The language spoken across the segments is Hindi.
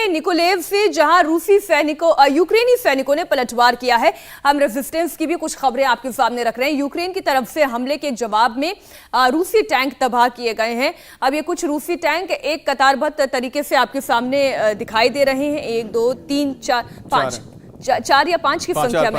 के निकोलेव से, जहां यूक्रेनी सैनिकों ने पलटवार किया है। हम रेजिस्टेंस की भी कुछ खबरें आपके सामने रख रहे हैं। यूक्रेन की तरफ से हमले के जवाब में रूसी टैंक तबाह किए गए हैं। अब ये कुछ रूसी टैंक एक कतारबद्ध तरीके से आपके सामने दिखाई दे रहे हैं। 1 2 3 4 5 4 या 5 की संख्या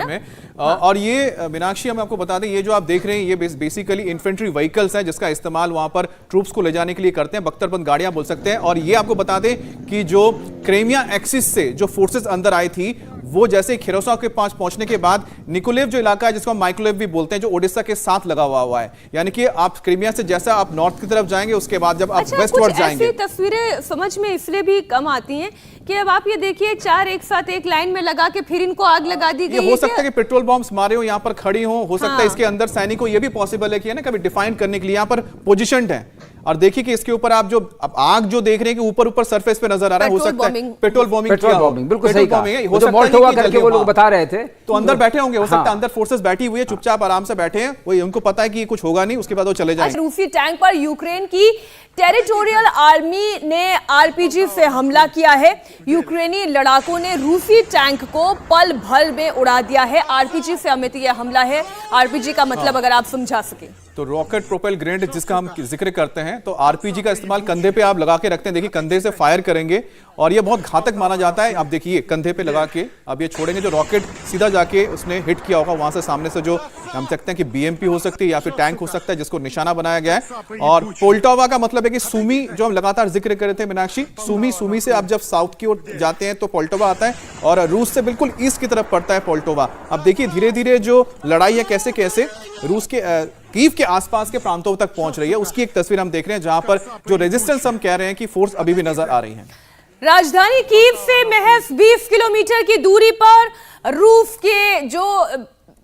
में और ये मीनाक्षी, हम आपको बता दें, ये जो आप देख रहे हैं ये बेसिकली इन्फेंट्री व्हीकल्स हैं जिसका इस्तेमाल वहां पर ट्रूप्स को ले जाने के लिए करते हैं। बख्तरबंद गाड़ियां बोल सकते हैं। और ये आपको बता दें कि जो क्रेमिया एक्सिस से जो फोर्सेस अंदर आई थी, वो जैसे खिरोसा के पास पहुंचने के बाद निकोलेव जो इलाका है, जिसको हम माइक्रोलेव भी बोलते हैं, जो ओडिशा के साथ लगा हुआ है, यानी कि आप क्रीमिया से जैसा आप नॉर्थ की तरफ जाएंगे, उसके बाद जब आप वेस्टवर्ड जाएंगे। तस्वीरें समझ में इसलिए भी कम आती हैं कि अब आप ये देखिए 4 एक साथ एक लाइन में लगा के फिर इनको आग लगा दी गई। हो सकता है कि पेट्रोल बॉम्ब्स मारे हो, यहाँ पर खड़ी हो सकता है इसके अंदर सैनिकों, ये भी पॉसिबल है कि ना कभी डिफाइन करने के लिए यहाँ पर पोजिशंड है। और देखिए कि इसके ऊपर आप जो आग जो देख रहे हैं कि ऊपर सरफेस पे नजर आ रहा है, हो सकता है पेट्रोल बॉम्बिंग, बिल्कुल सही कहा। हो सकता है करके वो लोग बता रहे थे तो अंदर बैठे होंगे, हो सकता है अंदर फोर्सेस बैठी हुई है, चुपचाप आराम से बैठे हैं, वो उनको पता है कि कुछ होगा नहीं, उसके बाद वो चले जाएंगे। रूसी टैंक पर यूक्रेन की टेरिटोरियल आर्मी ने आरपीजी से हमला किया है। यूक्रेनी लड़ाकों ने रूसी टैंक को पल भर में उड़ा दिया है। आरपीजी से अमित यह हमला है। आरपीजी का मतलब अगर आप समझा सके तो रॉकेट प्रोपेल ग्रेनेड जिसका हम जिक्र करते हैं, तो आरपीजी का इस्तेमाल कंधे पे आप लगा के रखते हैं। देखिए कंधे से फायर करेंगे और ये बहुत घातक माना जाता है। आप देखिए कंधे पे लगा के अब ये छोड़ेंगे, जो रॉकेट सीधा जाके उसने हिट किया होगा वहां से सामने से, जो हम सकते हैं कि बीएमपी हो सकती है या फिर टैंक हो सकता है, जिसको निशाना बनाया गया है। और पोल्टावा का मतलब है कि सुमी, जो हम लगातार जिक्र कर रहे थे मीनाक्षी, सुमी से आप जब साउथ की ओर जाते हैं तो पोल्टावा आता है और रूस से बिल्कुल ईस्ट की तरफ पड़ता है पोल्टावा। अब देखिए धीरे धीरे जो लड़ाई है कैसे कैसे रूस के कीव के आसपास के प्रांतों तक पहुंच रही है, उसकी एक तस्वीर हम देख रहे हैं, जहां पर जो रेजिस्टेंस हम कह रहे हैं कि फोर्स अभी भी नजर आ रही है। राजधानी कीव से महज 20 किलोमीटर की दूरी पर रूस के जो,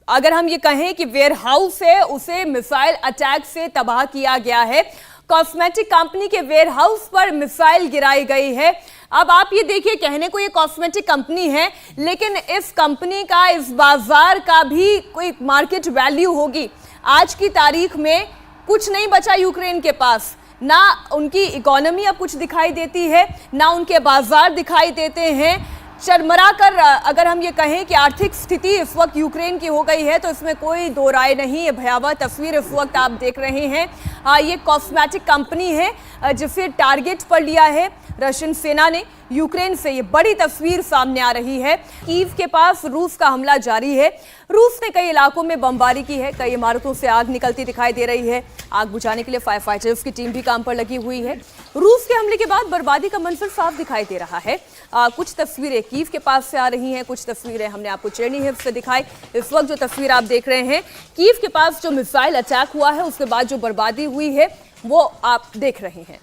अगर हम ये कहें कि वेयर हाउस है, उसे मिसाइल अटैक से तबाह किया गया है। कॉस्मेटिक कंपनी के वेयर हाउस पर मिसाइल गिराई गई है। अब आप ये देखिए, कहने को ये कॉस्मेटिक कंपनी है, लेकिन इस कंपनी का, इस बाजार का भी कोई मार्केट वैल्यू होगी। आज की तारीख में कुछ नहीं बचा यूक्रेन के पास, ना उनकी इकोनॉमी अब कुछ दिखाई देती है, ना उनके बाजार दिखाई देते हैं। चरमरा कर अगर हम ये कहें कि आर्थिक स्थिति इस वक्त यूक्रेन की हो गई है, तो इसमें कोई दो राय नहीं। ये भयावह तस्वीर इस वक्त आप देख रहे हैं। ये कॉस्मेटिक कंपनी है जिसे टारगेट पर लिया है रशियन सेना ने यूक्रेन से। ये बड़ी तस्वीर सामने आ रही है। कीव के पास रूस का हमला जारी है। रूस ने कई इलाकों में बमबारी की है, कई इमारतों से आग निकलती दिखाई दे रही है। आग बुझाने के लिए फायर फाइटर्स की टीम भी काम पर लगी हुई है। रूस के हमले के बाद बर्बादी का मंजर साफ दिखाई दे रहा है। कुछ तस्वीरें कीव के पास से आ रही हैं, कुछ तस्वीरें हमने आपको चेरनीहिव से दिखाई। इस वक्त जो तस्वीर आप देख रहे हैं, कीव के पास जो मिसाइल अटैक हुआ है, उसके बाद जो बर्बादी हुई है, वो आप देख रहे हैं।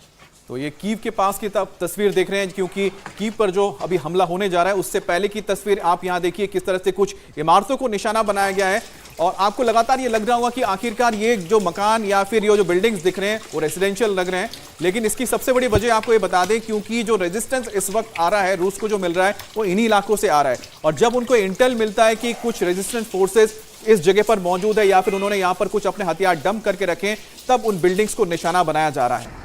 तो ये कीव के पास की तस्वीर देख रहे हैं, क्योंकि कीव पर जो अभी हमला होने जा रहा है उससे पहले की तस्वीर आप यहां देखिए, किस तरह से कुछ इमारतों को निशाना बनाया गया है। और आपको लगातार ये लग रहा होगा कि आखिरकार ये जो मकान या फिर ये जो बिल्डिंग्स दिख रहे हैं वो रेजिडेंशियल लग रहे हैं, लेकिन इसकी सबसे बड़ी वजह आपको ये बता दें, क्योंकि जो रेजिस्टेंस इस वक्त आ रहा है रूस को, जो मिल रहा है वो इन्हीं इलाकों से आ रहा है। और जब उनको इंटेल मिलता है कि कुछ रेजिस्टेंस फोर्सेस इस जगह पर मौजूद है या फिर उन्होंने यहां पर कुछ अपने हथियार डंप करके रखे, तब उन बिल्डिंग्स को निशाना बनाया जा रहा है।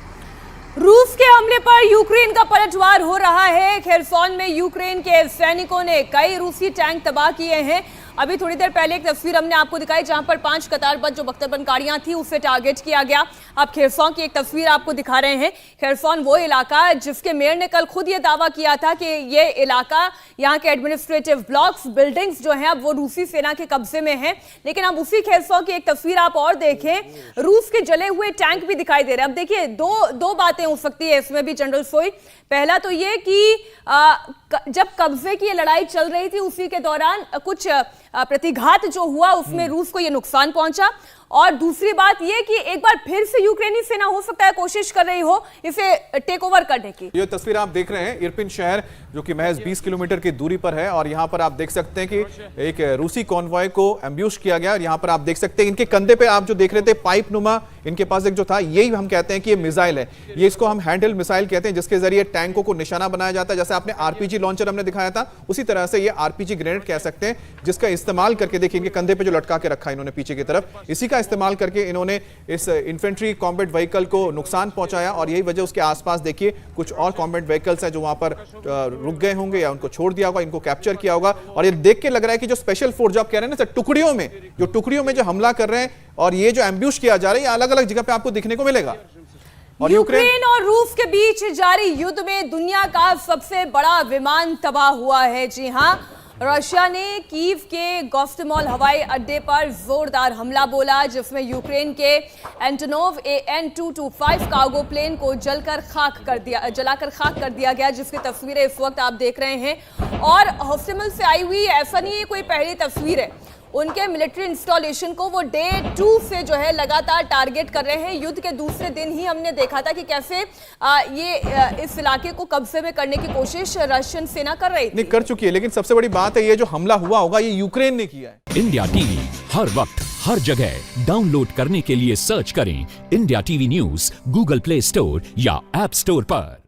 रूस के हमले पर यूक्रेन का पलटवार हो रहा है। खेरसोन में यूक्रेन के सैनिकों ने कई रूसी टैंक तबाह किए हैं। अभी थोड़ी देर पहले एक तस्वीर हमने आपको दिखाई, जहां पर 5 कतारबद्ध जो बख्तरबंद गाड़ियां थी उसे टारगेट किया गया। अब खेरसोन की एक तस्वीर आपको दिखा रहे हैं। खेरसोन वो इलाका जिसके मेयर ने कल खुद ये दावा किया था कि ये इलाका, यहाँ के एडमिनिस्ट्रेटिव ब्लॉक्स, बिल्डिंग्स जो हैं, अब वो रूसी सेना के कब्जे में है। लेकिन अब उसी खेरसोन की एक तस्वीर आप और देखें, रूस के जले हुए टैंक भी दिखाई दे रहे हैं। अब देखिए दो बातें हो सकती है इसमें भी जनरल सोई। पहला तो ये कि जब कब्जे की ये लड़ाई चल रही थी, उसी के दौरान कुछ प्रतिघात जो हुआ उसमें रूस को ये नुकसान पहुंचा। और दूसरी बात ये कि एक बार फिर से यूक्रेनी सेना हो सकता है कोशिश कर रही हो इसे टेक ओवर करने की। ये तस्वीर आप देख रहे हैं इरपिन शहर, जो कि महज 20 किलोमीटर की दूरी पर है, और यहाँ पर आप देख सकते हैं कि एक रूसी कॉन्वॉय को एम्ब्यूश किया गया। और यहाँ पर आप देख सकते हैं इनके कंधे पे आप जो देख रहे थे पाइप नुमा, इनके पास एक जो था, यही हम कहते हैं कि ये मिसाइल है। ये इसको हम हैंडल मिसाइल कहते हैं, जिसके जरिए टैंकों को निशाना बनाया जाता है। जैसे आपने आरपीजी लॉन्चर हमने दिखाया था, उसी तरह से ये आरपीजी ग्रेनेड कह सकते हैं, जिसका इस्तेमाल करके देखिए इनके कंधे पे जो लटका के रखा है इन्होंने पीछे की तरफ, इसी का का इस्तेमाल करके इन्होंने इस इन्फेंट्री कॉम्बैट व्हीकल को नुकसान पहुंचाया, और यही वजह उसके आसपास देखिए कुछ और कॉम्बैट व्हीकल्स हैं जो वहां पर रुक गए होंगे या उनको छोड़ दिया होगा, इनको कैप्चर किया होगा। और ये देख के लग रहा है कि जो स्पेशल फोर्स जो आप कह रहे हैं ना, टुकड़ियों में जो हमला कर रहे हैं और ये जो एम्ब्यूश किया जा रहा है, ये अलग अलग जगह पे आपको दिखने को मिलेगा। और यूक्रेन और रूस के बीच जारी युद्ध में दुनिया का सबसे बड़ा विमान तबाह हुआ है। जी हां, रशिया ने कीव के गोस्टमोल हवाई अड्डे पर जोरदार हमला बोला, जिसमें यूक्रेन के एंटोनोव AN-225 कार्गो प्लेन को जलाकर खाक कर दिया गया, जिसकी तस्वीरें इस वक्त आप देख रहे हैं। और हॉस्टिमल से आई हुई ऐसा नहीं है कोई पहली तस्वीर है, उनके मिलिट्री इंस्टॉलेशन को वो डे 2 से जो है लगातार टारगेट कर रहे हैं। युद्ध के दूसरे दिन ही हमने देखा था कि कैसे इस इलाके को कब्जे में करने की कोशिश रशियन सेना कर रही थी। नहीं कर चुकी है, लेकिन सबसे बड़ी बात है ये जो हमला हुआ होगा ये यूक्रेन ने किया है। इंडिया टीवी हर वक्त हर जगह डाउनलोड करने के लिए सर्च करें India TV news Google play store या ऐप स्टोर पर।